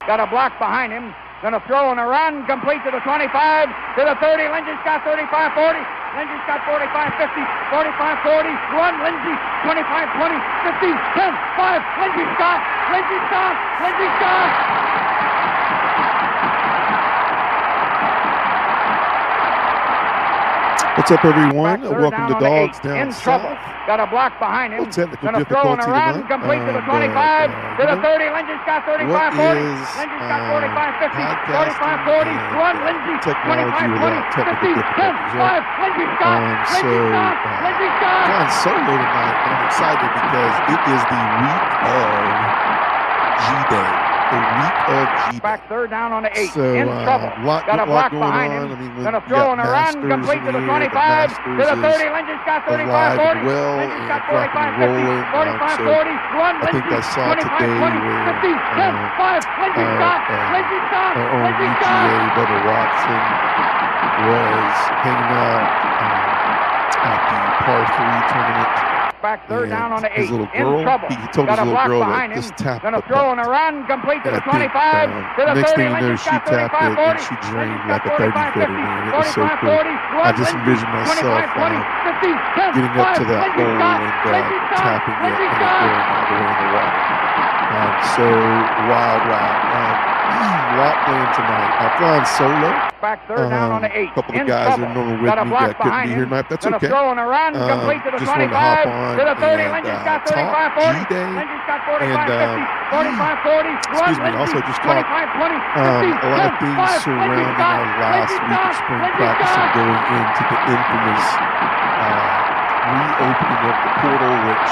Got a block behind him. Going to throw and a run, complete to the 25, to the 30. Lindsey's got 35-40. Lindsey's got 45-50, 45-40. Run, Lindsey, 25-20, 50, 10, 5. Lindsey stop. Lindsey stop. Lindsey stop. What's up, everyone? Welcome to Dogs Down South. Got a block behind him. Technical Going to throw and a run, tonight. complete to the 25, to the 30. Lindsey's got 35-40. Lindsey's got 45-50, 45-40. Run, Lindsey, 25-20, 50, 10, 5. Lindsey stop. Lindsey stop. Lindsey stop. Flying solo tonight, and I'm excited because it is the week of G-Day. The week of G-Day. Back third down on the 8. So, in trouble. Got a block behind him. Going to throw and a run, complete to the 25, to the 30. Lindsey's got 35-40. Lindsey's got 45-50, 45-40. Run, I think I saw today 50, 10, 5. Lindsey stop. Lindsey stop. Our own Lindsey stop. UGA, Bubba Watson, was hanging out at the par 3 tournament. Back third down on the 8. In trouble. He told got his a little block girl behind to him. just tap Going to the throw and putt. a run, complete to And the I think, 25, to the next 30. thing you know, Lindsey's she got tapped it 35-40. and she drained like a 30 footer, man. It was so cool. 40. I just envisioned myself 50, 10, getting up to that hole and tapping it and Lindsey it going all the way in the water. So wild. Lot playing tonight. I'm flying solo. Back third down on the 8. A couple of guys that are normally with me that couldn't be here tonight. That's okay. Throw and a run, complete to the 25, to the 30. Lindsey's got 35-40. Lindsey's got 45-50, 45-40. Excuse me. Also, just talk 25-20, 50, a lot of things surrounding our last week of spring practice and going into the infamous reopening of the portal, which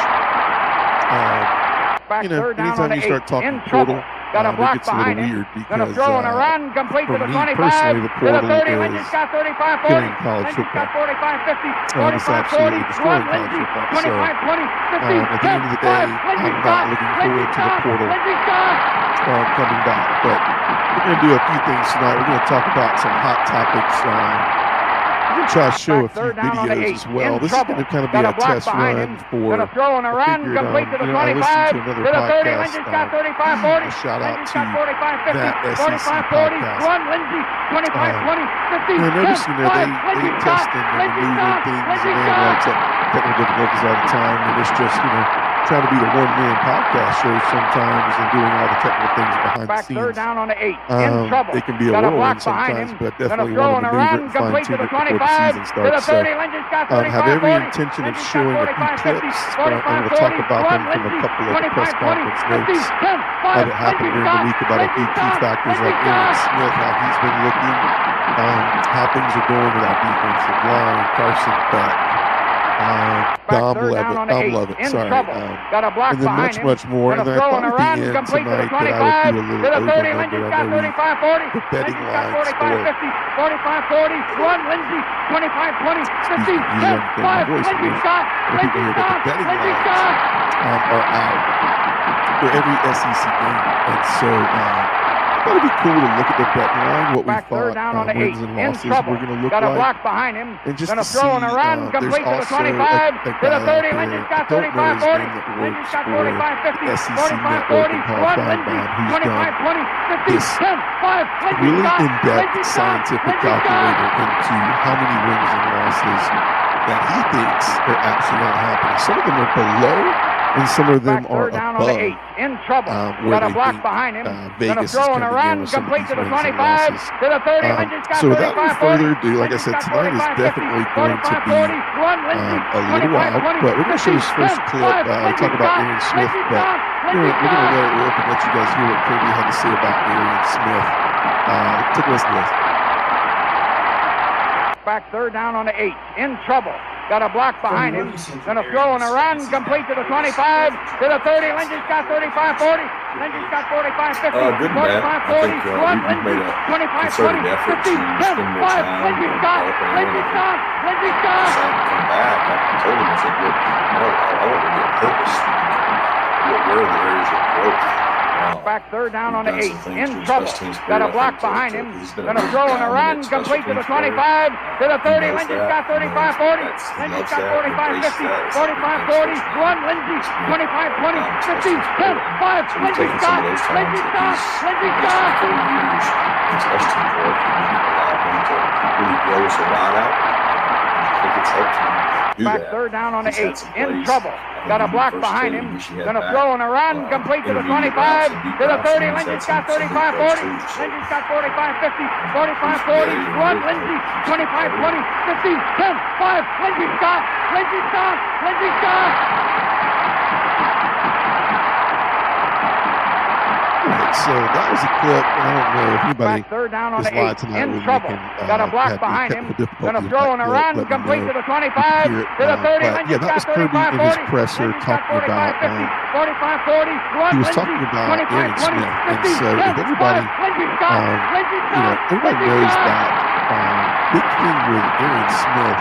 anytime you start talking portal, got a block it gets a little behind him. weird because Gonna throw and a run, complete to the 25, the to the 30. portal Lindsey's got 35-40. killing college Lindsey's got football. 45-50, It's absolutely 45-40. destroying Run, college Lindsey, football. So, 25-20, 50, at the end of the day, 10, 5. I'm not looking forward to the portal Lindsey stop. coming back. But we're going to do a few things tonight. We're going to talk about some hot topics. We're going to try to show a few videos as well. This is going to kind of be a test run for Gonna throw and a run, complete to the 25, to the 30. Lindsey's got 35-40. A shout out Lindsey's to got 45-50, that SEC 45-40. podcast. Run, Lindsey, 25-20, 50, I noticed, 10, they 5. Lindsey stop. testing and Lindsey moving stop. things Lindsey and stop. they technical difficulties all the time, and it's just, trying to be the one-man podcast show sometimes and doing all the technical things behind Back the scenes. third down on the 8. In trouble. They can be a got a whirlwind block behind sometimes, him. but Gonna definitely throw want and to a run, maneuver and complete to fine-tune the it before the 25, season to the starts. 30. Lindsey's got 35-40. Have every intention of Lindsey's showing a few 45-50, clips, but I'm going to talk about them from a couple of the press conference notes that happened during the week about a few key factors like Aaron Smith, how he's been looking, how things are going with our defensive line, Carson Beck, Dom Lovett, sorry. Got a block and then much more. And then I thought at the end tonight that I would do a little over and under. I know the betting lines for 45-40. Run, Lindsey, 25-20, 50, 10, 5. Lindsey stop. Lindsey stop. Lindsey stop. Are out for every SEC game. And so I thought it'd be cool to look at the betting line, what we thought wins and losses were going to look got like. a block behind him. And just gonna to throw see, and a run, complete to the 25, to the 30. Lindsey's got 35-40. Lindsey's got 45-50, 45-40. Run, Lindsey, 25-20, 50, 10, 5. Lindsey really stop. in-depth scientific calculator into how many wins and losses that he thinks are actually going to happen. Some of them are below, and some of them are above. In trouble. Where got a they block think behind him. Vegas is throw and a coming in run, with some of complete these to the wins and 25, losses. to the 30. Lindsey's got So without any 35-40. further ado, like I said, tonight is definitely going to be a little wild, but we're going to show this first clip. Talk about Aaron Smith, but we're going to let it rip and let you guys hear what Kirby had to say about Aaron Smith. Take a listen to this. Back third down on the 8. In trouble. Got a block behind him. Gonna throw and a run, complete to the 25, to the 30. Lindsey's got 35-40. Lindsey's got 45-50, 45-40. Run, Lindsey, 25-20, 50, 10, 5. Lindsey stop. Lindsey stop. Lindsey stop. Come back. I told him, I said, look, I want to get purpose. Where are the areas of growth? Back third down on the 8. Defensive thing In to trouble. special teams Got a career, block I think, behind too. him. He's been a Gonna big throw and a run. dominant special Complete to the teams player. 25. To the 30. He knows Lindsey's that. got 35-40. He Lindsey's loves got that. 45-50. Embrace that. 45-40. Run Lindsey. 25-20. 15. 10. 5. We've Lindsey taken stop. some of those times Lindsey that stop. he's Lindsey missed stop. for years in special teams work. Allowed him to really grow his rod out. I think it's helped him do Back that. third down on the He's had 8. some In plays. trouble. I Got a think block when he first behind came, him. he should have Gonna back, throw and a run. Complete to the intermediate 25. routes and deep To the routes, 30. and he's Lindsey's had got some big plays 35-40. too, so. Lindsey's got 45-50. 45-40. Run Lindsey. 25-20. 15. 10. 5. Lindsey stop. Lindsey stop. Lindsey stop. So that was a clip, and I don't know if anybody Back third down on is the 8. live tonight In with me trouble. can, Got a block have behind him. technical difficulties Gonna with throw that and a clip, run. let me Complete know to the if you 25. hear it, To the 30. but yeah, Lindsey's that got was Kirby in his 35-40. presser Lindsey's got talking about 45-50. 45-40. Run he was Lindsey. talking about Aaron 25-20. Smith, and 15. so 10. if everybody, 5. Lindsey stop. Lindsey you know, stop. everybody Lindsey knows stop. that big thing with Aaron Smith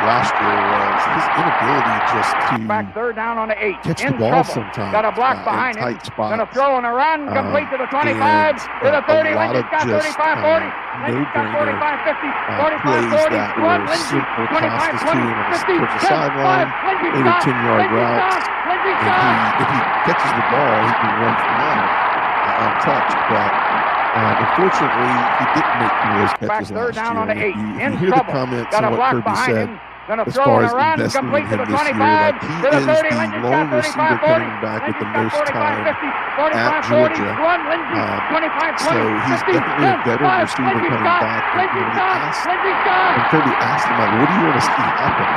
last year was his inability just to Back third down on the 8. catch the In ball trouble. sometimes. Got a block in behind him. tight spots. Gonna throw and a run. Complete to the 25. and, To the 30. a lot Lindsey's of got just 35-40. Lindsey's got no-brainer 45-50. plays 45-40. that Run were Lindsey. simple tosses to him 25-20. 15. towards the 10. 5. sideline, Lindsey maybe stop. 10-yard Lindsey routes. stop. Lindsey And stop. if he catches the ball, he can run from there untouched. But unfortunately, he didn't make some of those Back catches third last down year. on the 8. If you In hear the trouble. comments Got a on what block Kirby behind said him. Gonna as throw far and as a run. investing in Complete to him the this year, 25. like he To the is 30. the Lindsey's lone got receiver 35-40. coming back with the Lindsey's most got time 45-50. at 45-40. Georgia. Run Lindsey. So 25-20. he's 15. definitely a 10. veteran 5. receiver Lindsey coming stop. back. And Lindsey when he stop. asked, Lindsey stop. when Kirby asked him, like, what do you want to see happen?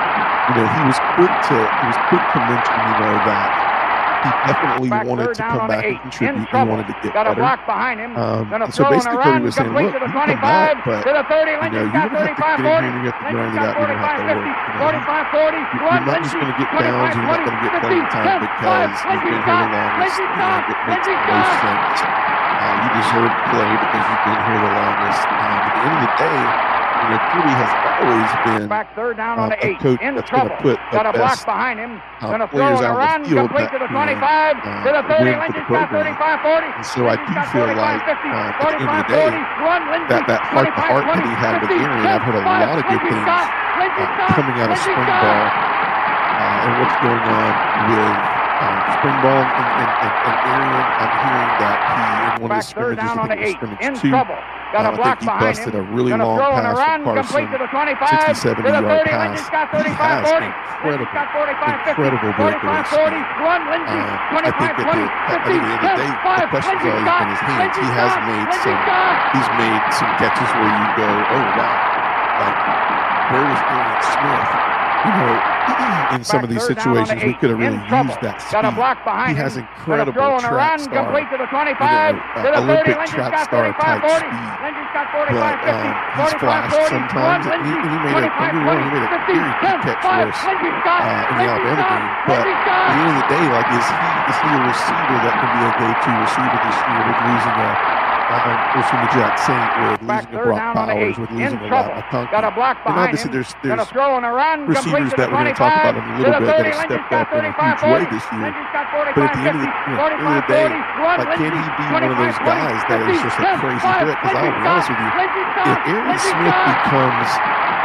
You know, he was quick to mention, you know, that he definitely Back wanted third to down come on the back 8. and contribute. In He trouble. wanted to get Got a better. block behind him. Gonna So throw and a basically, run. Kirby was saying, Complete look, to the you can come 25. back, but To the 30. you know, Lindsey's you're got going to have to get in here 35-40. and you have to grind Lindsey's it got out. You're going to have to 45-50. work. You know, 45-40. you're Run not just Lindsey. going to get downs. You're not going to get 25-20. playing 15. time 10. 5. because you've Lindsey been here stop. the longest. Lindsey You know, stop. it makes Lindsey the stop. most sense. You deserve to play because you've been here the longest. At the end of the day, you know, Kirby has always been Back third down on the a 8. coach In that's going trouble. to put the Got a block best behind him. Gonna throw players and a out on run. the field Complete that to the can 25. To the 30. win for the Lindsey's got program. 35-40. And so I do Lindsey's got feel like 45-50. at the end of the day, 45-40. Run Lindsey. that heart-to-heart that he had with 25-20. Aaron, I've heard a 10. lot of good Lindsey things stop. Lindsey stop. coming out of Lindsey spring stop. ball and what's going on with spring ball and Aaron. I'm hearing that he, in one of Back his third scrimmages, down I on the think it 8. was In scrimmage 2, trouble. Got a I block think he behind busted him. a really Gonna long throw and a pass run. from Complete to Carson, the 25. 60, 70 To the 30. yard pass. Lindsey's got He has 35-40. incredible, Lindsey's got 45-50. incredible breakaway 45-40. speed. Run Lindsey. I think at 25-20. the 15. end of the 10. day, 5. the question's Lindsey always stop. been his hands. Lindsey He has stop. made Lindsey some, stop. he's made some catches where you go, oh wow, like where was Aaron Smith? You know, in some of these situations, we could have really used that speed. Got a block behind He has him. incredible Throw and a track run. star, Complete to the 25. To the 30. Olympic Lindsey's track got star type 45-40. speed. Lindsey's got But 45-50. he's flashed 45-40. sometimes, Run and he Lindsey. made a, don't get me wrong, he made a 25-20. very 15. good 10. catch 5. for us Lindsey stop. in the Lindsey Alabama stop. game. But Lindsey at stop. the end of the day, like, is he a receiver that can be a go-to receiver this year with losing a Oshima Jack Saint, with Back losing a third Brock down on the Powers, 8. with In losing a trouble. Conky? Got a block And behind obviously him. there's Gonna throw and a run. Complete receivers to that the we're going to talk 25. about in a little To the bit 30. that have Lindsey's stepped got up in a huge 35-40. way this year. Lindsey's got But at the end of the, 45-50. end of the day, 45-40. Run like, can Lindsey. he be one of those guys that is just a crazy threat? Because I'll be honest with you, if Aaron Smith becomes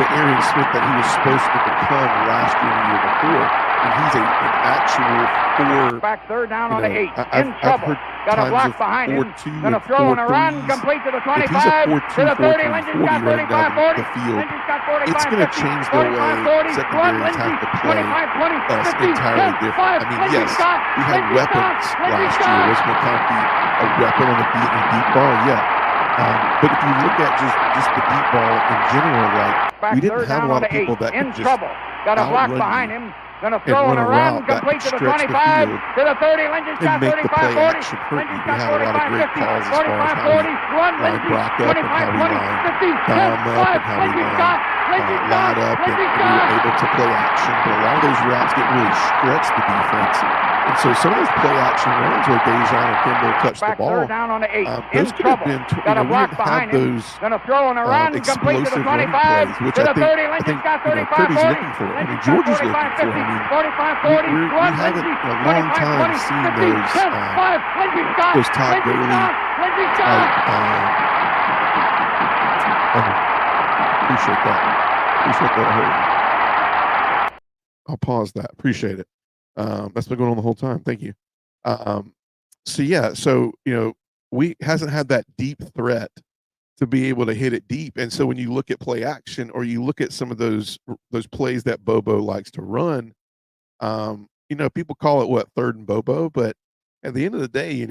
the Aaron Smith that he was supposed to become last year and the year before, and he's an actual Back third down on the 8. I've In trouble. heard Got a times block of behind him. 4-2 Gonna and throw and a run. 4-3s. Complete to the If he's a 25. 4-2, To the 30. 4-3, Lindsey's got 40 running down 35-40. the field, Lindsey's got it's going to 45-50. change the way 45-40. Run secondaries Lindsey. have to play 25-20. us 15. entirely 10. different. 5. I mean, Lindsey yes, stop. we had Lindsey weapons stop. Lindsey last year. stop. Was McConkey a weapon on the deep ball? Yeah. But if you look at just the deep ball in general, like, Back we didn't third have a down lot on of the people 8. that In could just trouble. Got a block outrun behind you him. Gonna and throw run and a a run. route that Complete could to the stretch the 25. field To the 30. Lindsey's and got make the play 35-40. action hurt you. Lindsey's We got had a lot of great 45-50. calls as far as how 45-40. Run we Lindsey. Brock up and how we 25-20. lined 15. 10. Dom up 5. and how we Lindsey lined stop. Lindsey stop. Lad up, and Lindsey we stop. were able to play action. But a lot of those routes didn't really stretch the defense. And so some of those play action runs where Dejan or Kimball touch the ball, third down on the 8. those could have been, Got a we block didn't have behind him. those Gonna throw and a run complete to the explosive running 25, plays, which to the 30. I think Lindsey's got 35, Kirby's 40. looking for. I mean, Lindsey's George got is looking 45, for. 50, I mean, 45, 40. we haven't in a long time seen those 5, Lindsey's got, those Todd Lindsey's Gurley got, Lindsey's got. Appreciate that. Appreciate that. I'll pause that. Appreciate it. That's been going on the whole time. Thank you. So yeah, so we hasn't had that deep threat to be able to hit it deep. And so when you look at play action or you look at some of those plays that Bobo likes to run, people call it what, third and Bobo, but at the end of the day,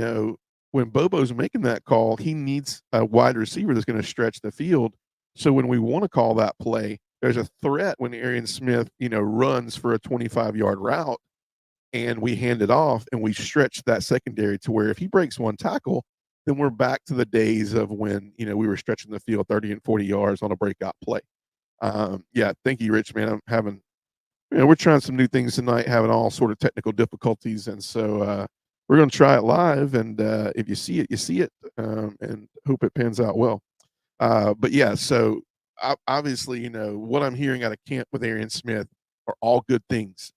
when Bobo's making that call, he needs a wide receiver that's going to stretch the field. So when we want to call that play, there's a threat when Arian Smith, runs for a 25-yard route and we hand it off and we stretch that secondary to where if he breaks one tackle, then we're back to the days of when, we were stretching the field 30 and 40 yards on a breakout play. Yeah, thank you, Rich, man. I'm having, we're trying some new things tonight, having all sort of technical difficulties. And so we're going to try it live. And if you see it, you see it, and hope it pans out well. But yeah, so obviously, what I'm hearing out of camp with Arian Smith are all good things.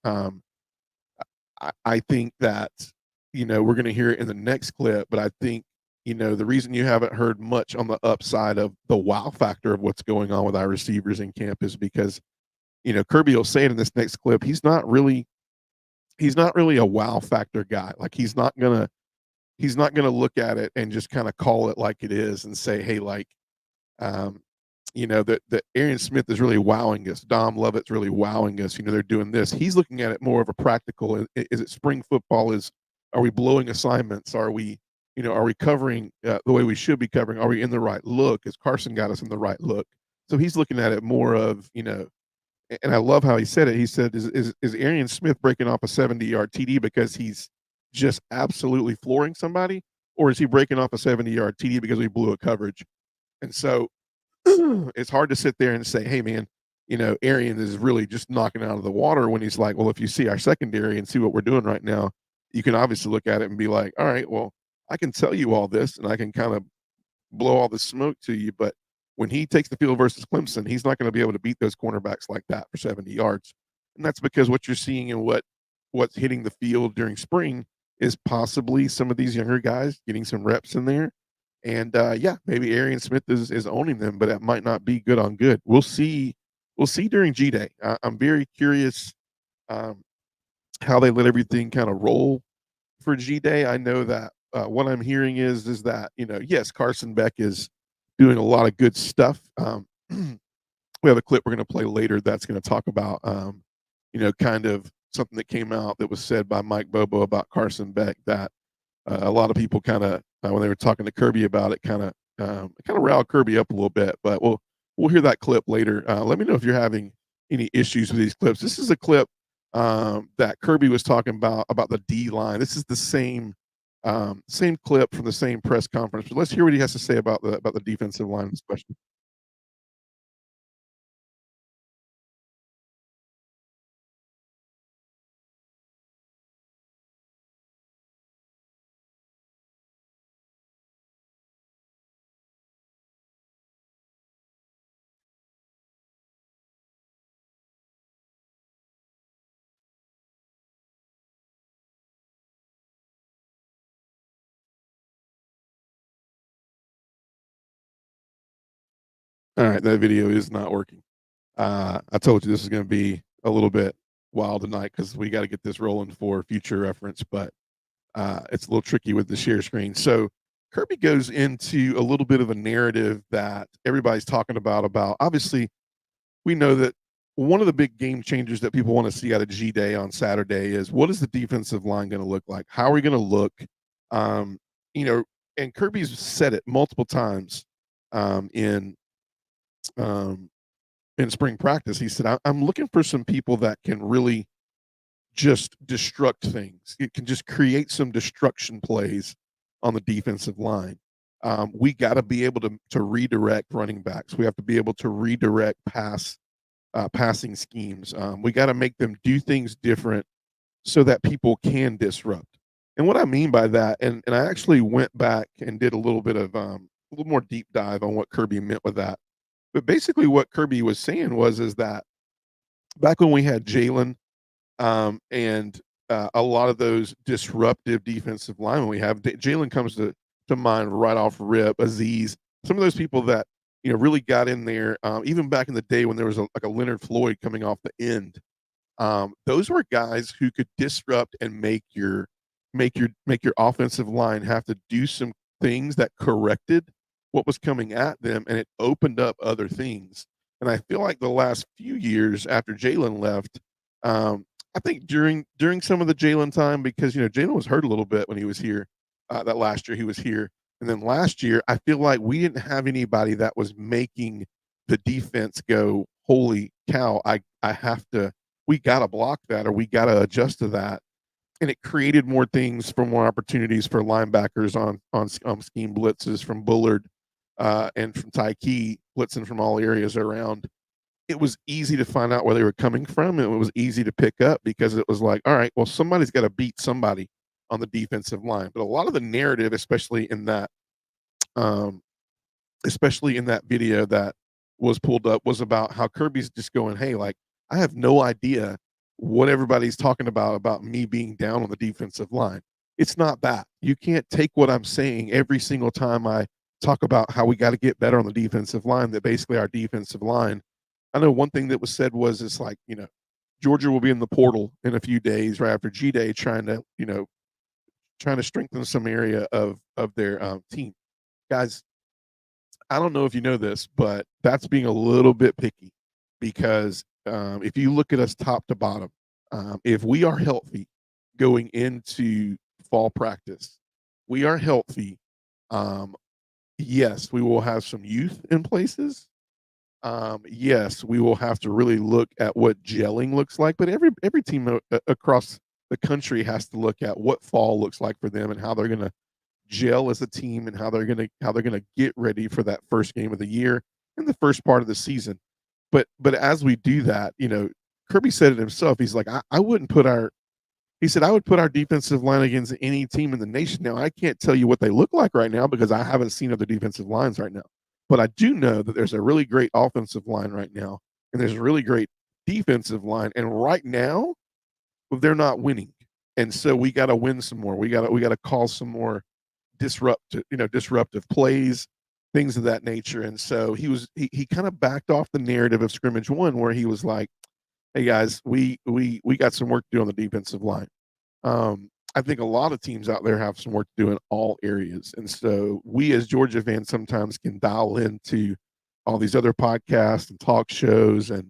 I think that, we're going to hear it in the next clip, but I think, the reason you haven't heard much on the upside of the wow factor of what's going on with our receivers in camp is because, Kirby will say it in this next clip, he's not really a wow factor guy. Like he's not gonna look at it and just kind of call it like it is and say, hey, like, that Arian Smith is really wowing us. Dom Lovett's really wowing us. They're doing this. He's looking at it more of a practical. Is it spring football? Are we blowing assignments? Are we covering the way we should be covering? Are we in the right look? Has Carson got us in the right look? So he's looking at it more of, and I love how he said it. He said, is Arian Smith breaking off a 70-yard TD because he's just absolutely flooring somebody? Or is he breaking off a 70-yard TD because we blew a coverage? And so it's hard to sit there and say, hey, man, Arian is really just knocking out of the water when he's like, well, if you see our secondary and see what we're doing right now, you can obviously look at it and be like, all right, well, I can tell you all this and I can kind of blow all the smoke to you. But when he takes the field versus Clemson, he's not going to be able to beat those cornerbacks like that for 70 yards. And that's because what you're seeing and what's hitting the field during spring is possibly some of these younger guys getting some reps in there. And yeah, maybe Arian Smith is owning them, but it might not be good on good. We'll see during G-Day. I'm very curious how they let everything kind of roll for G-Day. I know that what I'm hearing is that, yes, Carson Beck is doing a lot of good stuff. We have a clip we're going to play later that's going to talk about, kind of something that came out that was said by Mike Bobo about Carson Beck that a lot of people kind of, when they were talking to Kirby about it, kind of riled Kirby up a little bit. But we'll hear that clip later. Let me know if you're having any issues with these clips. This is a clip that Kirby was talking about the D line. This is the same clip from the same press conference. But let's hear what he has to say about the defensive line, especially. All right, that video is not working. I told you this is going to be a little bit wild tonight because we got to get this rolling for future reference, but it's a little tricky with the share screen. So Kirby goes into a little bit of a narrative that everybody's talking about obviously we know that one of the big game changers that people want to see out of G-Day on Saturday is what is the defensive line going to look like? How are we going to look? And Kirby's said it multiple times in spring practice. He said, I'm looking for some people that can really just destruct things. It can just create some destruction plays on the defensive line. We got to be able to redirect running backs. We have to be able to redirect passing schemes. We got to make them do things different so that people can disrupt. And what I mean by that, and I actually went back and did a little bit of a little more deep dive on what Kirby meant with that. But basically, what Kirby was saying is that back when we had Jalen and a lot of those disruptive defensive linemen we have, Jalen comes to mind right off rip. Aziz, some of those people that really got in there, even back in the day when there was like a Leonard Floyd coming off the end. Those were guys who could disrupt and make your offensive line have to do some things that corrected what was coming at them, and it opened up other things. And I feel like the last few years after Jalen left, I think during some of the Jalen time, because Jalen was hurt a little bit when he was here. That last year he was here, and then last year I feel like we didn't have anybody that was making the defense go, "Holy cow! I have to. We got to block that, or we got to adjust to that." And it created more things for more opportunities for linebackers on scheme blitzes from Bullard and from Tyke blitzing from all areas around. It was easy to find out where they were coming from. And it was easy to pick up because it was like, all right, well, somebody's got to beat somebody on the defensive line. But a lot of the narrative, um, especially in that video that was pulled up, was about how Kirby's just going, "Hey, like I have no idea what everybody's talking about me being down on the defensive line. It's not that. You can't take what I'm saying every single time I talk about how we got to get better on the defensive line, that basically our defensive line." I know one thing that was said was, it's like, Georgia will be in the portal in a few days right after G-Day, trying to strengthen some area of their team. Guys, I don't know if you know this, but that's being a little bit picky, because if you look at us top to bottom, if we are healthy going into fall practice, we are healthy. Yes, we will have some youth in places. Yes, we will have to really look at what gelling looks like, but every team across the country has to look at what fall looks like for them and how they're going to gel as a team, and how they're going to get ready for that first game of the year and the first part of the season. But as we do that, Kirby said it himself. He's like, I wouldn't put our he said, I would put our defensive line against any team in the nation. Now, I can't tell you what they look like right now because I haven't seen other defensive lines right now. But I do know that there's a really great offensive line right now, and there's a really great defensive line. And right now, they're not winning. And so we got to win some more. We got to call some more disruptive plays, things of that nature. And so he kind of backed off the narrative of scrimmage one, where he was like, "Hey guys, we got some work to do on the defensive line." I think a lot of teams out there have some work to do in all areas, and so we as Georgia fans sometimes can dial into all these other podcasts and talk shows and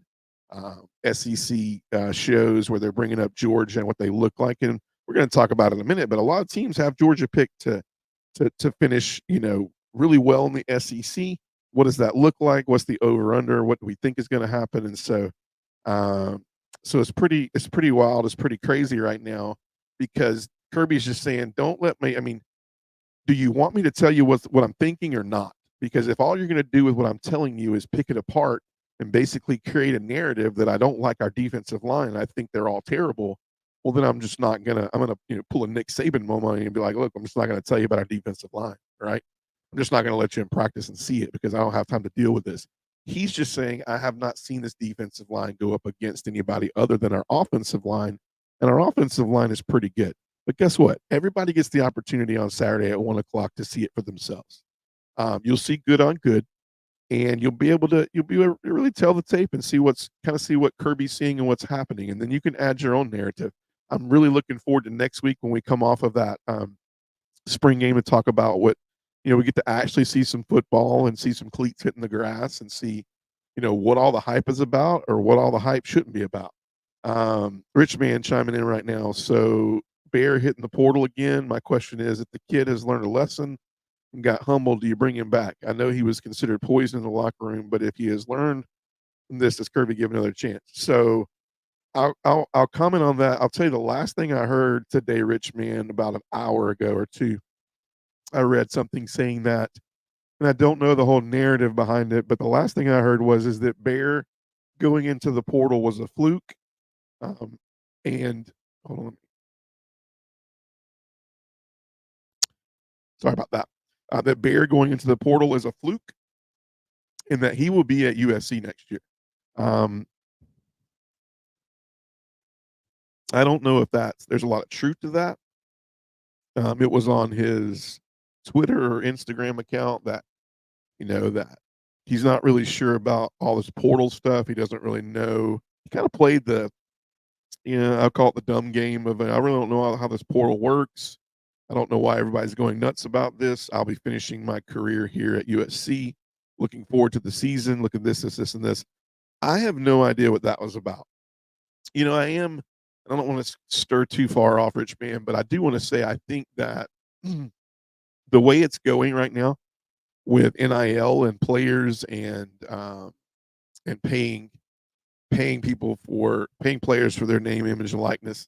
SEC shows where they're bringing up Georgia and what they look like, and we're going to talk about it in a minute. But a lot of teams have Georgia picked to finish, really well in the SEC. What does that look like? What's the over under? What do we think is going to happen? And so it's pretty wild. It's pretty crazy right now, because Kirby's just saying, don't let me, do you want me to tell you what I'm thinking or not? Because if all you're going to do with what I'm telling you is pick it apart and basically create a narrative that I don't like our defensive line, I think they're all terrible, well, then I'm just not going to, I'm going to pull a Nick Saban moment and be like, look, I'm just not going to tell you about our defensive line, right? I'm just not going to let you in practice and see it because I don't have time to deal with this. He's just saying, I have not seen this defensive line go up against anybody other than our offensive line, and our offensive line is pretty good. But guess what? Everybody gets the opportunity on Saturday at 1 o'clock to see it for themselves. You'll see good on good, and you'll be able to really tell the tape and see what Kirby's seeing and what's happening, and then you can add your own narrative. I'm really looking forward to next week when we come off of that spring game and talk about what we get to actually see some football and see some cleats hitting the grass and see what all the hype is about or what all the hype shouldn't be about. Rich man chiming in right now. So Bear hitting the portal again. My question is, if the kid has learned a lesson and got humbled, do you bring him back? I know he was considered poison in the locker room, but if he has learned from this, does Kirby give another chance? So I'll comment on that. I'll tell you the last thing I heard today, Rich man, about an hour ago or two, I read something saying that, and I don't know the whole narrative behind it, but the last thing I heard is that Bear going into the portal was a fluke, and Hold on. Sorry about that. That Bear going into the portal is a fluke, and that he will be at USC next year. I don't know if there's a lot of truth to that. It was on his Twitter or Instagram account that, that he's not really sure about all this portal stuff. He doesn't really know. He kind of played I'll call it the dumb game of, I really don't know how this portal works. I don't know why everybody's going nuts about this. I'll be finishing my career here at USC. Looking forward to the season. Look at this, and this. I have no idea what that was about. I don't want to stir too far off, Rich Man, but I do want to say I think that the way it's going right now with NIL and players and paying players for their name, image, and likeness,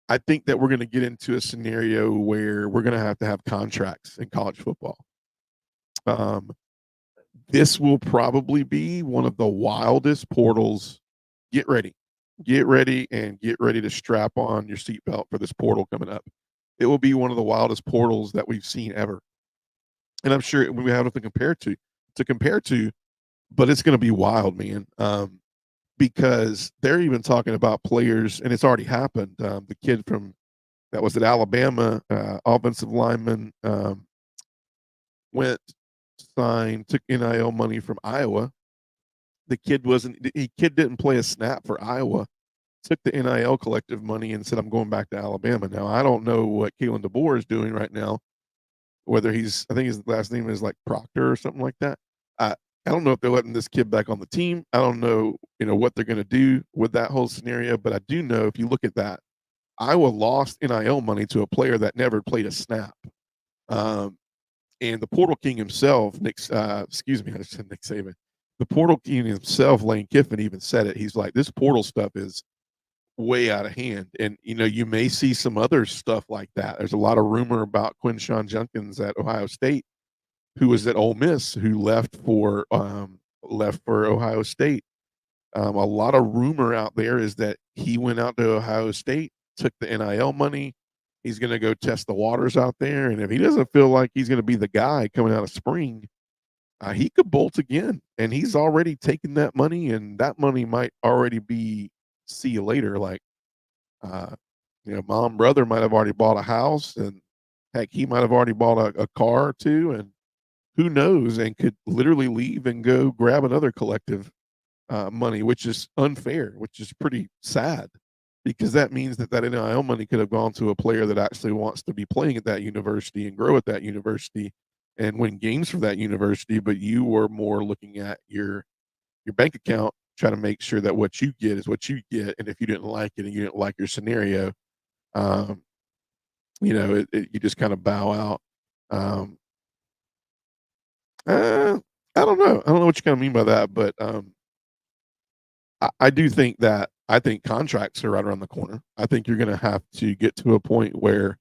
I think that we're going to get into a scenario where we're going to have contracts in college football. This will probably be one of the wildest portals. Get ready to strap on your seatbelt for this portal coming up. It will be one of the wildest portals that we've seen ever. And I'm sure we have nothing to compare to, but it's going to be wild, man. Because they're even talking about players, and it's already happened. The kid that was at Alabama, offensive lineman, took NIL money from Iowa. The kid didn't play a snap for Iowa, took the NIL collective money and said, I'm going back to Alabama. Now, I don't know what Kalen DeBoer is doing right now, whether I think his last name is like Proctor or something like that. I don't know if they're letting this kid back on the team. I don't know, what they're going to do with that whole scenario, but I do know if you look at that, Iowa lost NIL money to a player that never played a snap. And the portal king himself, I just said Nick Saban. The portal king himself, Lane Kiffin, even said it. He's like, this portal stuff is way out of hand. And, you may see some other stuff like that. There's a lot of rumor about Quinshon Judkins at Ohio State, who was at Ole Miss, who left for Ohio State. A lot of rumor out there is that he went out to Ohio State, took the NIL money. He's going to go test the waters out there. And if he doesn't feel like he's going to be the guy coming out of spring, he could bolt again. And he's already taken that money, and that money might already be see you later. Like, mom, brother might have already bought a house, and heck, he might have already bought a car too. And who knows, and could literally leave and go grab another collective money, which is unfair, which is pretty sad, because that means that NIL money could have gone to a player that actually wants to be playing at that university and grow at that university and win games for that university. But you were more looking at your bank account, trying to make sure that what you get is what you get. And if you didn't like it and you didn't like your scenario, you just kind of bow out. I don't know. I don't know what you kind of mean by that, but I do think that contracts are right around the corner. I think you're going to have to get to a point where,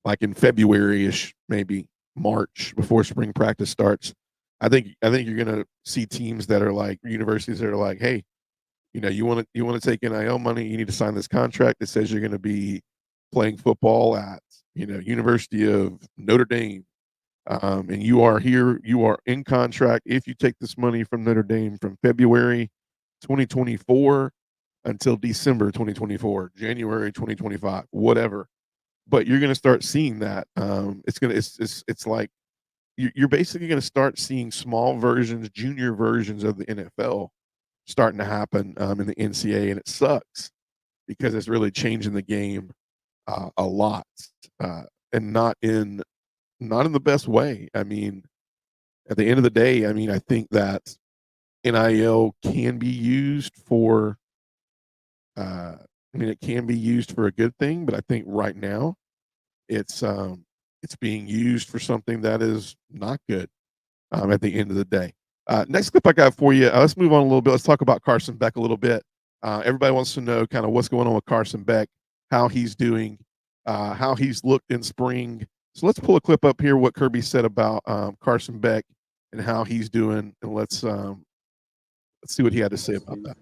like in February-ish, maybe March, before spring practice starts, I think you're going to see teams that are like universities that are like, hey, you want to take NIL money, you need to sign this contract that says you're going to be playing football at University of Notre Dame. And you are in contract if you take this money from Notre Dame from February 2024 until December 2024, January 2025, whatever. But you're going to start seeing that. It's like you're basically going to start seeing small versions, junior versions of the NFL starting to happen in the NCAA, and it sucks because it's really changing the game a lot, and not in the best way. I mean, at the end of the day, I think that NIL can be used for, it can be used for a good thing, but I think right now it's being used for something that is not good at the end of the day. Next clip I got for you. Let's move on a little bit. Let's talk about Carson Beck a little bit. Everybody wants to know kind of what's going on with Carson Beck, how he's doing, how he's looked in spring. So let's pull a clip up here, what Kirby said about Carson Beck and how he's doing, and let's see what he had to say about that.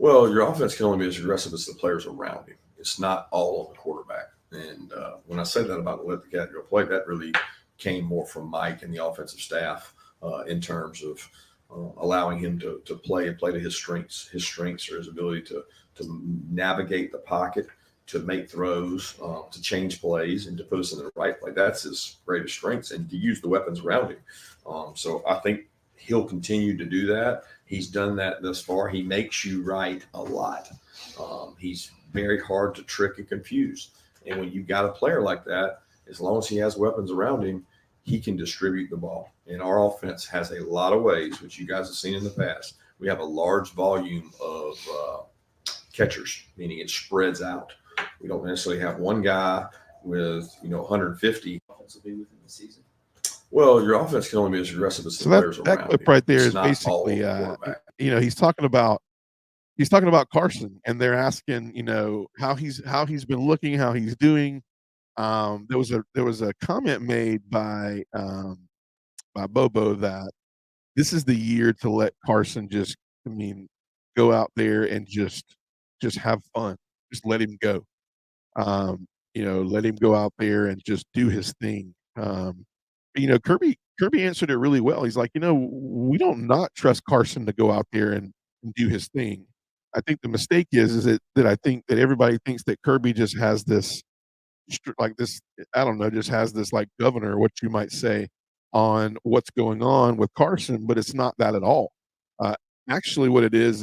Well, your offense can only be as aggressive as the players around him. It's not all on the quarterback. And when I say that about let the cat go play, that really came more from Mike and the offensive staff in terms of allowing him to play to his strengths. His strengths are his ability to navigate the pocket, to make throws, to change plays, and to put us in the right play. That's his greatest strengths, and to use the weapons around him. So I think he'll continue to do that. He's done that thus far. He makes you right a lot. He's very hard to trick and confuse. And when you've got a player like that, as long as he has weapons around him, he can distribute the ball. And our offense has a lot of ways, which you guys have seen in the past. We have a large volume of catchers, meaning it spreads out. We don't necessarily have one guy with 150 offensively within the season. Well, your offense can only be as aggressive as the players around you. That clip right there is basically, he's talking about Carson, and they're asking, how he's been looking, how he's doing. There was a comment made by Bobo that this is the year to let Carson go out there and just have fun. Just let him go. Let him go out there and just do his thing. Kirby answered it really well. He's like, we don't not trust Carson to go out there and do his thing. I think the mistake is that I think that everybody thinks that Kirby just has this, just has this like governor, what you might say, on what's going on with Carson, but it's not that at all. Actually, what it is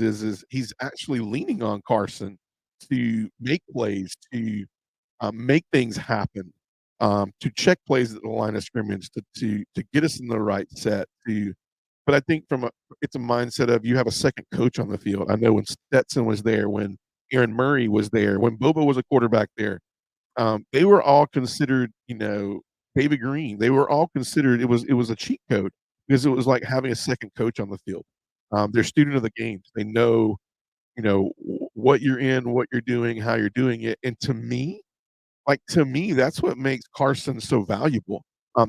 he's actually leaning on Carson to make plays, to make things happen, to check plays at the line of scrimmage, to get us in the right set. But I think it's a mindset of you have a second coach on the field. I know when Stetson was there, when Aaron Murray was there, when Bobo was a quarterback there, they were all considered, David Green. They were all considered. It was a cheat code because it was like having a second coach on the field. They're student of the games. They know, what you're in, what you're doing, how you're doing it. And to me, that's what makes Carson so valuable.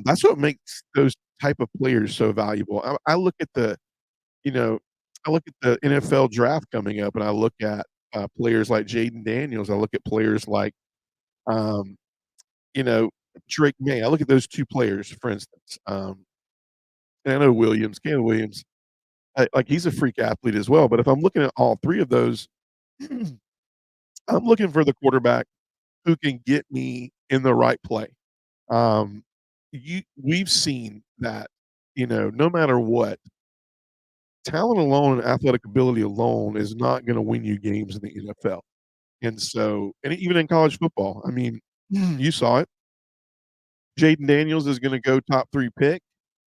That's what makes those type of players so valuable. I look at the NFL draft coming up, and I look at players like Jaden Daniels. I look at players like, Drake May. I look at those two players, for instance. And I know Caleb Williams, he's a freak athlete as well. But if I'm looking at all three of those, I'm looking for the quarterback who can get me in the right play. We've seen that, no matter what, talent alone and athletic ability alone is not going to win you games in the NFL. And so, and even in college football, you saw it. Jaden Daniels is going to go top 3 pick.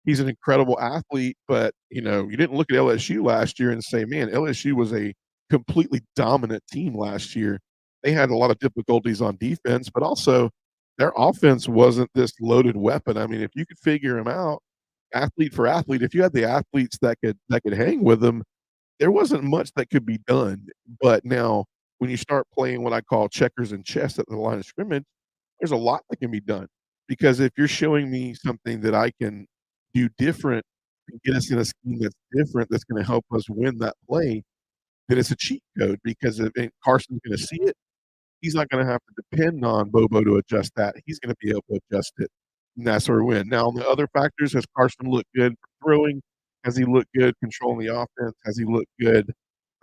He's an incredible athlete, but, you didn't look at LSU last year and say, man, LSU was a completely dominant team last year. They had a lot of difficulties on defense, but also their offense wasn't this loaded weapon. If you could figure them out, athlete for athlete, if you had the athletes that could hang with them, there wasn't much that could be done. But now, when you start playing what I call checkers and chess at the line of scrimmage, there's a lot that can be done. Because if you're showing me something that I can do different and get us in a scheme that's different, that's going to help us win that play, then it's a cheat code. Because if Carson's going to see it, he's not going to have to depend on Bobo to adjust that. He's going to be able to adjust it, and that's where we win. Now, on the other factors, has Carson looked good throwing? Has he looked good controlling the offense? Has he looked good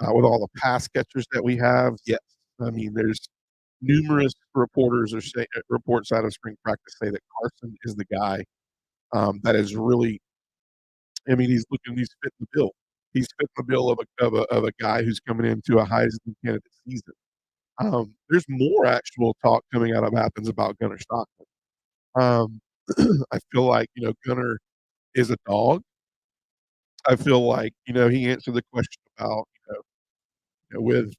with all the pass catchers that we have? Yes. There's numerous reports out of spring practice say that Carson is the guy that is really. He's fitting the bill. He's fitting the bill of a guy who's coming into a Heisman candidate season. There's more actual talk coming out of Athens about Gunnar Stockton. I feel like Gunnar is a dog. I feel like he answered the question about with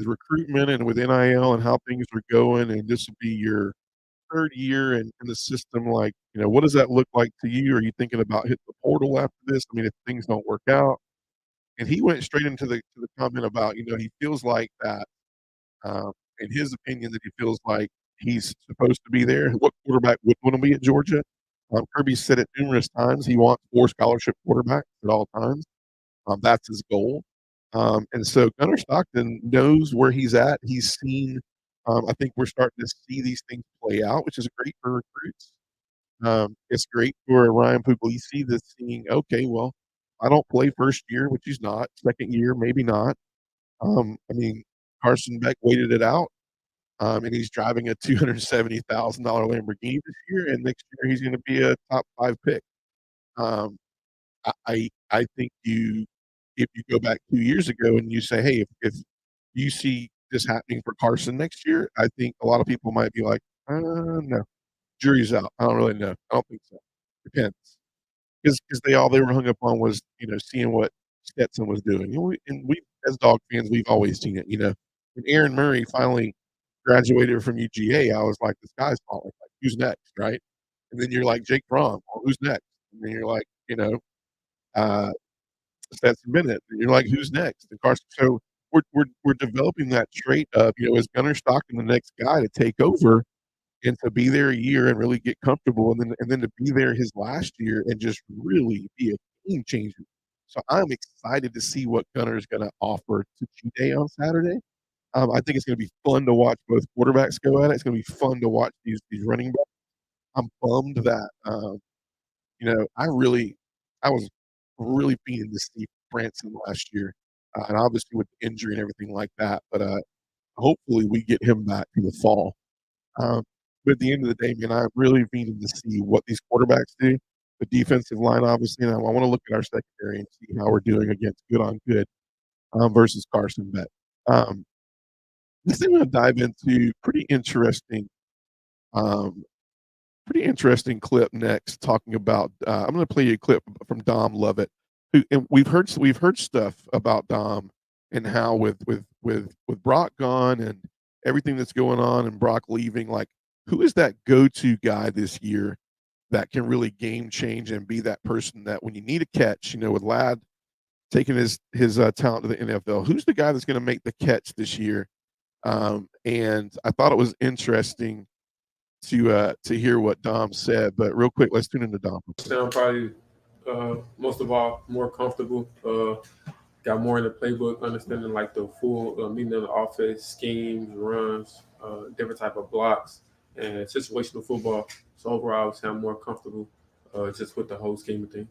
recruitment and with NIL and how things are going, and this will be your third year in the system. Like, what does that look like to you? Are you thinking about hitting the portal after this? If things don't work out, and he went straight into the comment about he feels like that. In his opinion, that he feels like he's supposed to be there. What quarterback would want to be at Georgia? Kirby said it numerous times. He wants 4 scholarship quarterbacks at all times. That's his goal. And so Gunnar Stockton knows where he's at. He's seen I think we're starting to see these things play out, which is great for recruits. It's great for Ryan Puglisi that's seeing, okay, well, I don't play first year, which he's not. Second year, maybe not. I mean, Carson Beck waited it out, and he's driving a $270,000 Lamborghini this year, and next year he's going to be a top 5 pick. Um, I think if you go back 2 years ago and you say, hey, if you see this happening for Carson next year, I think a lot of people might be like, no, jury's out. I don't really know. I don't think so. Depends. Because they were hung up on was, seeing what Stetson was doing. And we as dog fans, we've always seen it. When Aaron Murray finally graduated from UGA, I was like, the sky's falling. Like, who's next, right? And then you're like, Jake Fromm, well, who's next? And then you're like, uh, Stetson Bennett, and you're like, who's next? And Carson. So we're developing that trait of, is Gunnar Stockton the next guy to take over and to be there a year and really get comfortable, and then to be there his last year and just really be a game changer. So I'm excited to see what Gunnar is going to offer to G-Day on Saturday. I think it's going to be fun to watch both quarterbacks go at it. It's going to be fun to watch these running backs. I'm bummed that I was really feeling to see Branson last year, and obviously with the injury and everything like that. But hopefully we get him back in the fall. But at the end of the day, man, I'm really feeling to see what these quarterbacks do. The defensive line, obviously, and I want to look at our secondary and see how we're doing against good on good versus Carson Beck. This thing I'm going to dive into pretty interesting clip next, talking about. I'm going to play you a clip from Dom Lovett, and we've heard stuff about Dom and how with Brock gone and everything that's going on and Brock leaving, like, who is that go-to guy this year that can really game change and be that person that when you need a catch, with Ladd taking his talent to the NFL, who's the guy that's going to make the catch this year? And I thought it was interesting to hear what Dom said. But real quick, let's tune into Dom. I'm probably most of all more comfortable. Got more in the playbook, understanding like the full meaning of the offense, schemes, runs, different type of blocks, and situational football. So overall, I would say I'm more comfortable just with the whole scheme of things.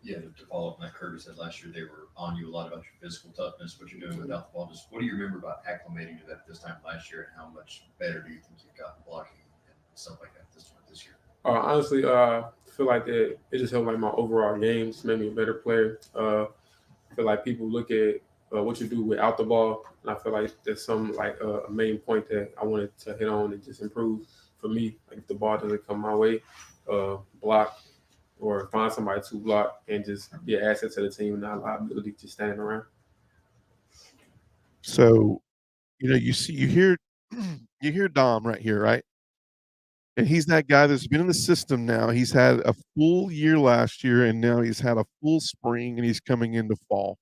Yeah, to follow up on that, Curtis said last year they were on you a lot about your physical toughness, what you're doing without the ball. Just what do you remember about acclimating to that this time last year, and how much better do you think you've gotten blocking and stuff like that this year? Honestly, I feel like it just helped like my overall game, just made me a better player. I feel like people look at what you do without the ball, and I feel like there's some like a main point that I wanted to hit on and just improve for me. Like if the ball doesn't come my way, block or find somebody to block and just be an asset to the team, not a liability just standing around. So, you hear Dom right here, right? And he's that guy that's been in the system now. He's had a full year last year, and now he's had a full spring, and he's coming into fall.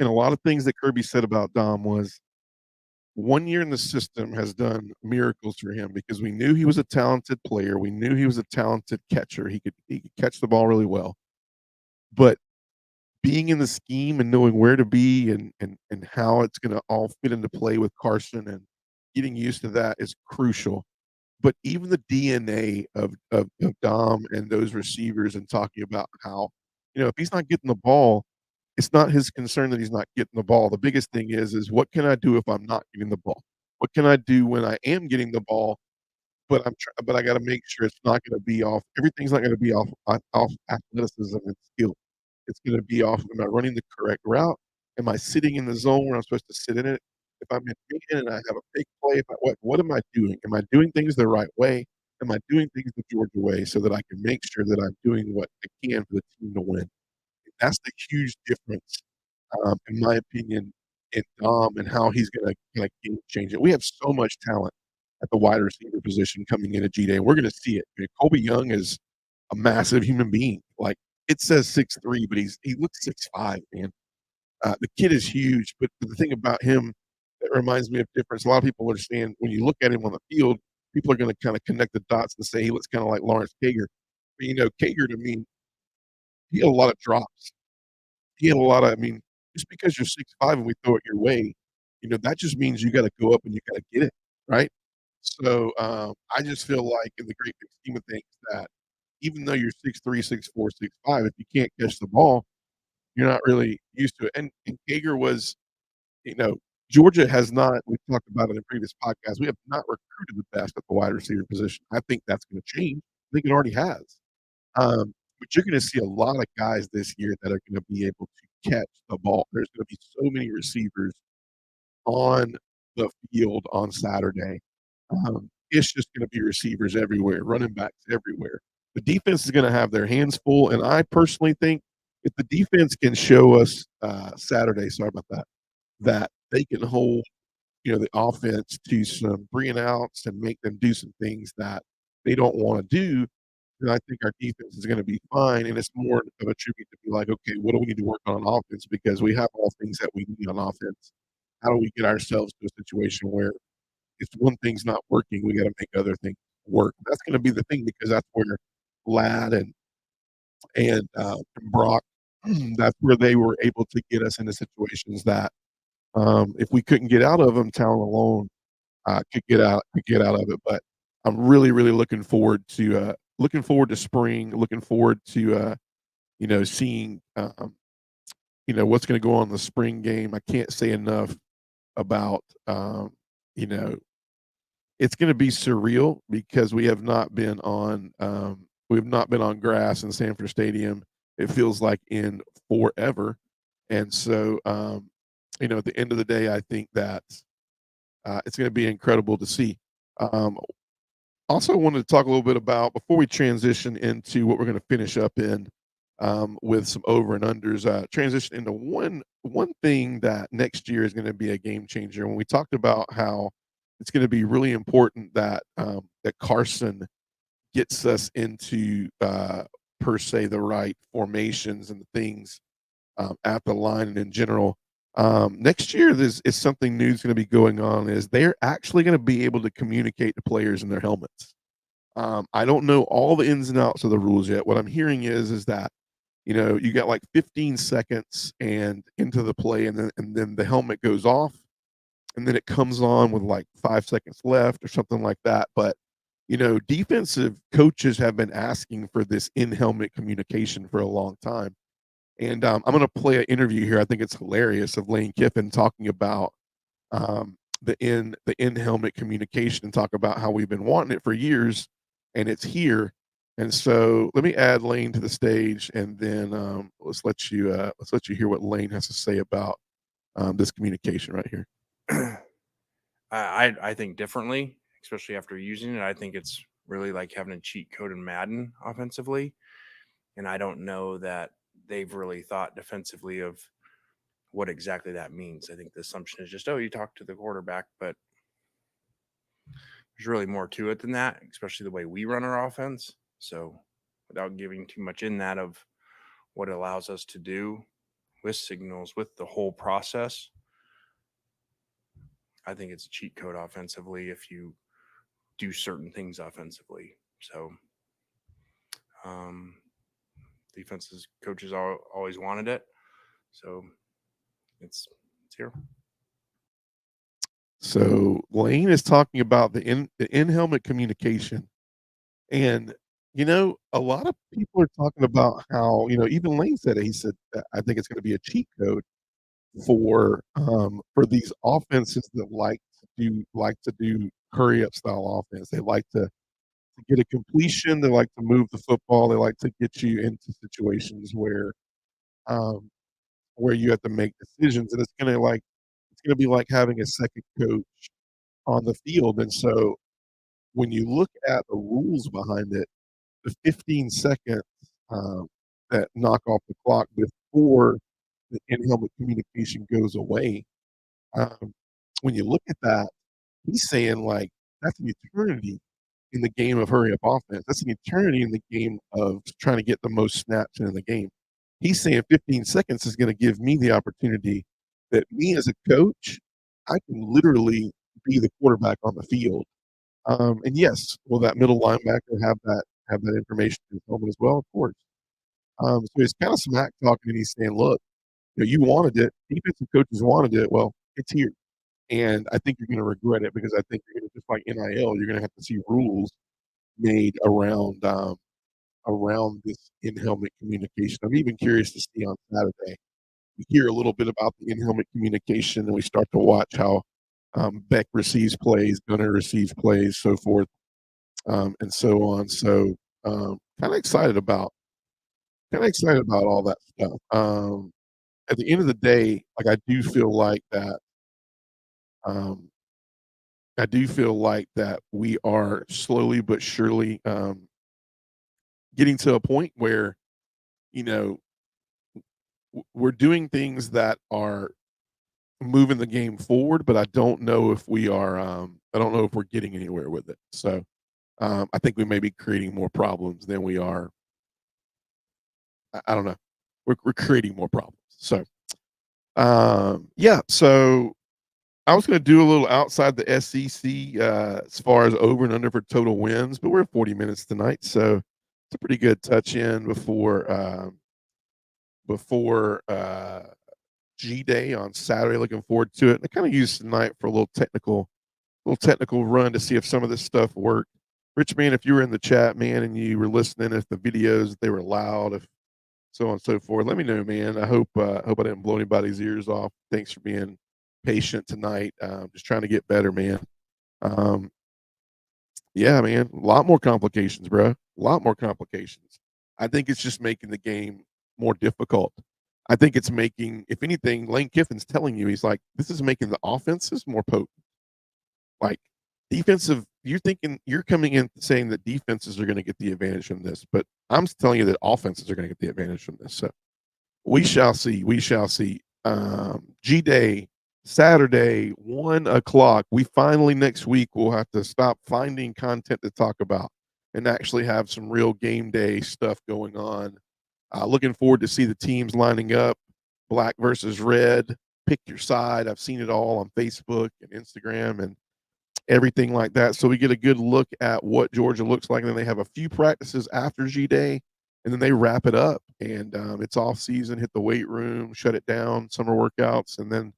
And a lot of things that Kirby said about Dom was 1 year in the system has done miracles for him because we knew he was a talented player. We knew he was a talented catcher. He could catch the ball really well. But being in the scheme and knowing where to be and how it's going to all fit into play with Carson and getting used to that is crucial. But even the DNA of Dom and those receivers and talking about how, if he's not getting the ball, it's not his concern that he's not getting the ball. The biggest thing is what can I do if I'm not getting the ball? What can I do when I am getting the ball? But I got to make sure it's not going to be off. Everything's not going to be off athleticism and skill. It's going to be off. Am I running the correct route? Am I sitting in the zone where I'm supposed to sit in it? If I'm in man and I have a big play, what am I doing? Am I doing things the right way? Am I doing things the Georgia way so that I can make sure that I'm doing what I can for the team to win? That's the huge difference, in my opinion, in Dom and how he's going to game change it. We have so much talent at the wide receiver position coming into G-Day, and we're going to see it. I mean, Colby Young is a massive human being. Like, it says 6'3", but he looks 6'5", man. The kid is huge, but the thing about him that reminds me of difference, a lot of people understand when you look at him on the field, people are going to kind of connect the dots and say he looks kind of like Lawrence Kager. But, Kager, to me, he had a lot of drops. He had a lot of, just because you're 6'5" and we throw it your way that just means you got to go up and you got to get it, right? So I just feel like in the great big scheme of things that even though you're 6'3", 6'4", 6'5", if you can't catch the ball, you're not really used to it. And Kager was, Georgia has not. We talked about it in previous podcasts. We have not recruited the best at the wide receiver position. I think that's going to change. I think it already has. But you're going to see a lot of guys this year that are going to be able to catch the ball. There's going to be so many receivers on the field on Saturday. It's just going to be receivers everywhere, running backs everywhere. The defense is going to have their hands full, and I personally think if the defense can show us Saturday, sorry about that they can hold, the offense to some 3 and outs and make them do some things that they don't want to do, then I think our defense is going to be fine. And it's more of a tribute to be like, okay, what do we need to work on offense? Because we have all things that we need on offense. How do we get ourselves to a situation where if one thing's not working, we got to make other things work? That's going to be the thing because that's where Ladd and Brock, that's where they were able to get us into situations that if we couldn't get out of them, talent alone could get out of it. But I'm really, really looking forward to spring. Looking forward to seeing what's going to go on in the spring game. I can't say enough about it's going to be surreal because we have not been on grass in Sanford Stadium. It feels like in forever, and so at the end of the day, I think that it's going to be incredible to see. Also, wanted to talk a little bit about before we transition into what we're going to finish up in with some over and unders. Transition into one thing that next year is going to be a game changer. When we talked about how it's going to be really important that that Carson gets us into per se the right formations and the things at the line and in general. Next year, is something new is going to be going on. Is they're actually going to be able to communicate to players in their helmets. I don't know all the ins and outs of the rules yet. What I'm hearing is that you got like 15 seconds and into the play, and then the helmet goes off, and then it comes on with like 5 seconds left or something like that. But defensive coaches have been asking for this in-helmet communication for a long time. And I'm going to play an interview here. I think it's hilarious of Lane Kiffin talking about the in-helmet communication and talk about how we've been wanting it for years, and it's here. And so let me add Lane to the stage, and then let's let you hear what Lane has to say about this communication right here. I think differently, especially after using it. I think it's really like having a cheat code in Madden offensively, and I don't know that they've really thought defensively of what exactly that means. I think the assumption is just, you talk to the quarterback, but there's really more to it than that, especially the way we run our offense. So without giving too much in that of what it allows us to do with signals, with the whole process, I think it's a cheat code offensively if you do certain things offensively. So defenses coaches always wanted it, so it's here. So Lane is talking about the in-helmet communication, and a lot of people are talking about how even Lane said it. He said I think it's going to be a cheat code for these offenses that like to do hurry up style offense. They like to get a completion. They like to move the football. They like to get you into situations where you have to make decisions, and it's gonna be like having a second coach on the field. And so when you look at the rules behind it, the 15 seconds that knock off the clock before the in-helmet communication goes away, when you look at that, he's saying like that's an eternity in the game of hurry up offense. That's an eternity in the game of trying to get the most snaps in the game. He's saying 15 seconds is going to give me the opportunity that me as a coach, I can literally be the quarterback on the field. And yes, will that middle linebacker have that information in his helmet as well? Of course. So he's kind of smack talking, and he's saying, "Look, you wanted it. Defensive coaches wanted it. Well, it's here. And I think you're going to regret it because I think you're going to, just like NIL, you're going to have to see rules made around this in-helmet communication. I'm even curious to see on Saturday. We hear a little bit about the in-helmet communication, and we start to watch how Beck receives plays, Gunner receives plays, so forth, and so on. So, kind of excited about all that stuff. At the end of the day, like I do feel like that. Um, I do feel like that we are slowly but surely getting to a point where you know we're doing things that are moving the game forward, but I don't know if we are. I don't know if we're getting anywhere with it. So I think we may be creating more problems than we are. I don't know. We're creating more problems. So yeah. So I was going to do a little outside the SEC as far as over and under for total wins, but we're at 40 minutes tonight, so it's a pretty good touch in before G Day on Saturday. Looking forward to it. And I kind of used tonight for a little technical run to see if some of this stuff worked. Rich man, if you were in the chat, man, and you were listening, if the videos they were loud, if so on and so forth, let me know, man. I hope I didn't blow anybody's ears off. Thanks for being patient tonight. Just trying to get better, man. Yeah, man, a lot more complications, bro. A lot more complications. I think it's just making the game more difficult. I think it's making, if anything, Lane Kiffin's telling you, he's like, this is making the offenses more potent. Like defensive, you're coming in saying that defenses are going to get the advantage from this, but I'm telling you that offenses are going to get the advantage from this. So we shall see. We shall see. G Day, Saturday, 1:00. We finally next week will have to stop finding content to talk about and actually have some real game day stuff going on. Looking forward to see the teams lining up, black versus red. Pick your side. I've seen it all on Facebook and Instagram and everything like that. So we get a good look at what Georgia looks like. And then they have a few practices after G Day, and then they wrap it up. And it's off season, hit the weight room, shut it down, summer workouts. And then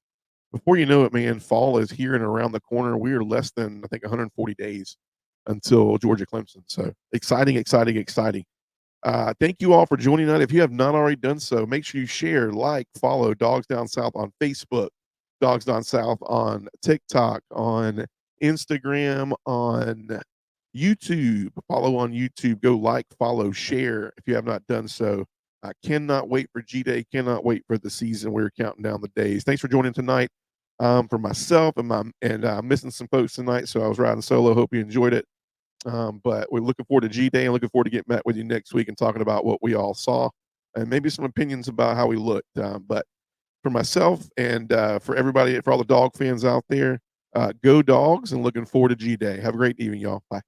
before you know it, man, fall is here and around the corner. We are less than, I think, 140 days until Georgia Clemson. So exciting, exciting, exciting. Thank you all for joining us. If you have not already done so, make sure you share, like, follow Dogs Down South on Facebook, Dogs Down South on TikTok, on Instagram, on YouTube. Follow on YouTube. Go like, follow, share if you have not done so. I cannot wait for G Day. Cannot wait for the season. We're counting down the days. Thanks for joining tonight. For myself and missing some folks tonight, so I was riding solo. Hope you enjoyed it. But we're looking forward to G Day and looking forward to getting back with you next week and talking about what we all saw and maybe some opinions about how we looked. But for myself and for everybody, for all the dog fans out there, go Dogs, and looking forward to G Day. Have a great evening, y'all. Bye.